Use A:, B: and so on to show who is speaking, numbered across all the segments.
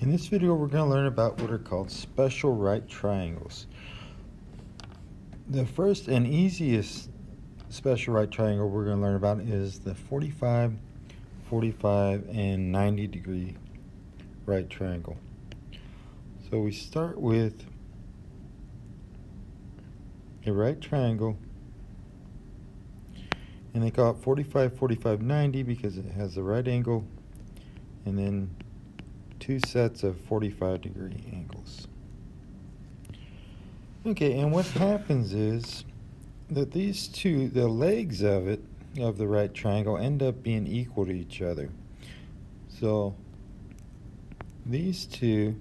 A: In this video, we're going to learn about what are called special right triangles. The first and easiest special right triangle we're going to learn about is the 45, 45, and 90 degree right triangle. So we start with a right triangle, and they call it 45, 45, 90 because it has a right angle and then two sets of 45-degree angles. Okay, and what happens is that these two, the legs of it, of the right triangle, end up being equal to each other. So these two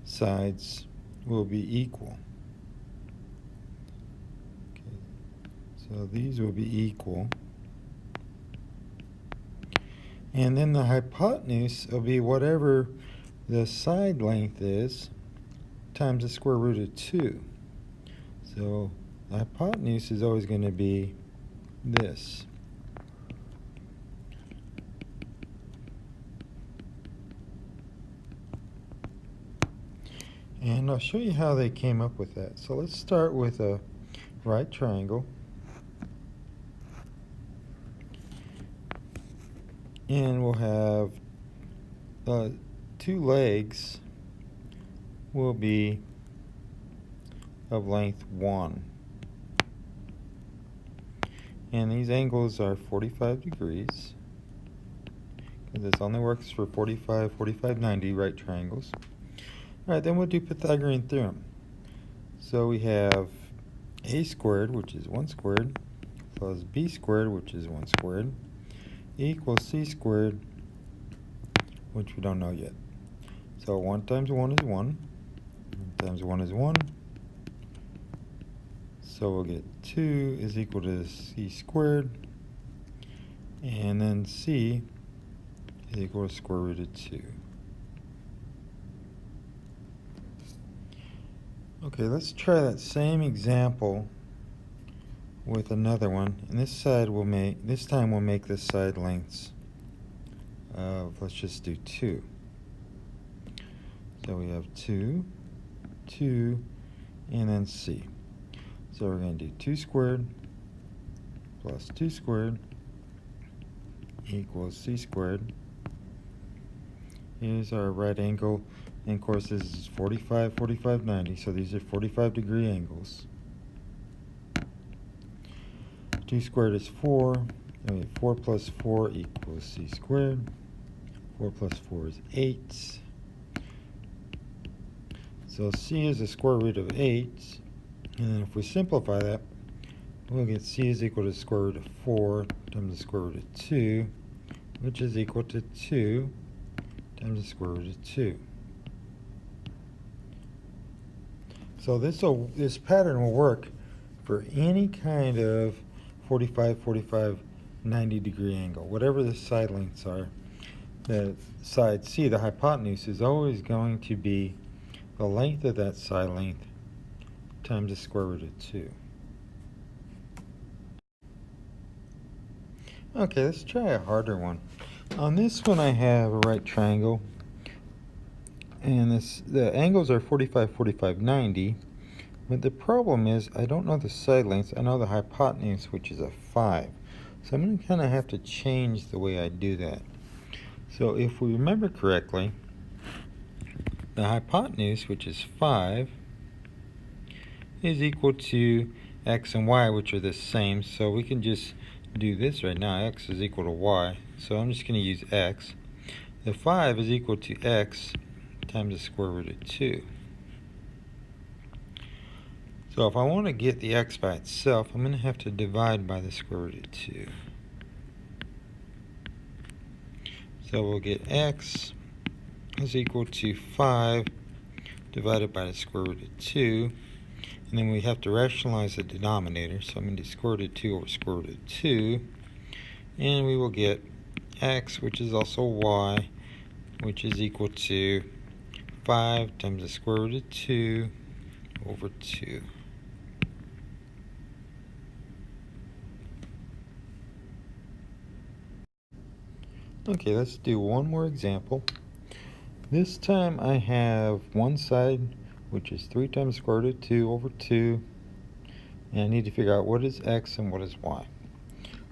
A: sides will be equal. Okay, so these will be equal. And then the hypotenuse will be whatever the side length is times the square root of 2. So the hypotenuse is always going to be this. And I'll show you how they came up with that. So let's start with a right triangle. And we'll have two legs will be of length 1. And these angles are 45 degrees. Because this only works for 45, 45, 90 right triangles. Alright, then we'll do Pythagorean theorem. So we have a squared, which is 1 squared, plus b squared, which is 1 squared, equals c squared, which we don't know yet. So 1 times 1 is 1, 1 times 1 is 1, so we'll get 2 is equal to c squared, and then c is equal to square root of 2. Okay, let's try that same example with another one, and this time we'll make this side lengths of, let's just do 2. So we have 2, 2, and then c. So we're going to do 2 squared plus 2 squared equals c squared. Here's our right angle, and of course this is 45, 45, 90, so these are 45-degree angles. 2 squared is 4, and 4 plus 4 equals c squared. 4 plus 4 is 8. So c is the square root of 8, and then if we simplify that, we'll get c is equal to the square root of 4 times the square root of 2, which is equal to 2 times the square root of 2. So this pattern will work for any kind of 45, 45, 90-degree angle. Whatever the side lengths are, the side C, the hypotenuse, is always going to be the length of that side length times the square root of 2. Okay, let's try a harder one. On this one I have a right triangle, and the angles are 45, 45, 90, but the problem is I don't know the side lengths. I know the hypotenuse, which is a 5. So I'm going to kind of have to change the way I do that. So if we remember correctly, the hypotenuse, which is 5, is equal to x and y, which are the same. So we can just do this right now. X is equal to y. So I'm just going to use x. The 5 is equal to x times the square root of 2. So if I want to get the x by itself, I'm going to have to divide by the square root of 2. So we'll get x is equal to 5 divided by the square root of 2. And then we have to rationalize the denominator. So I'm going to do square root of 2 over square root of 2. And we will get x, which is also y, which is equal to 5 times the square root of 2 over 2. Okay, let's do one more example. This time I have one side, which is 3 times the square root of 2 over 2, and I need to figure out what is x and what is y.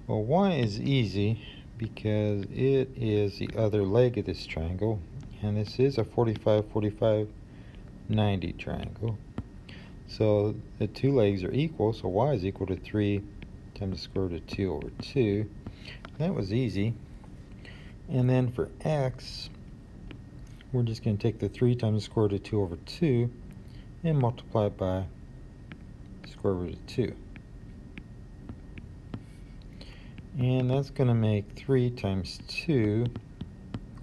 A: Well, y is easy because it is the other leg of this triangle, and this is a 45, 45, 90 triangle. So the two legs are equal, so y is equal to 3 times the square root of 2 over 2. That was easy. And then for x, we're just going to take the 3 times the square root of 2 over 2 and multiply it by the square root of 2. And that's going to make 3 times 2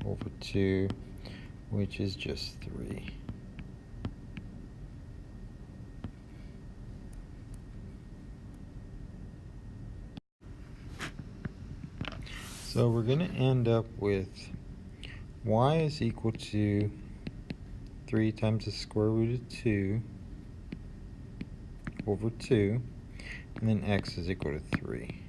A: over 2, which is just 3. So we're going to end up with y is equal to 3 times the square root of 2 over 2, and then x is equal to 3.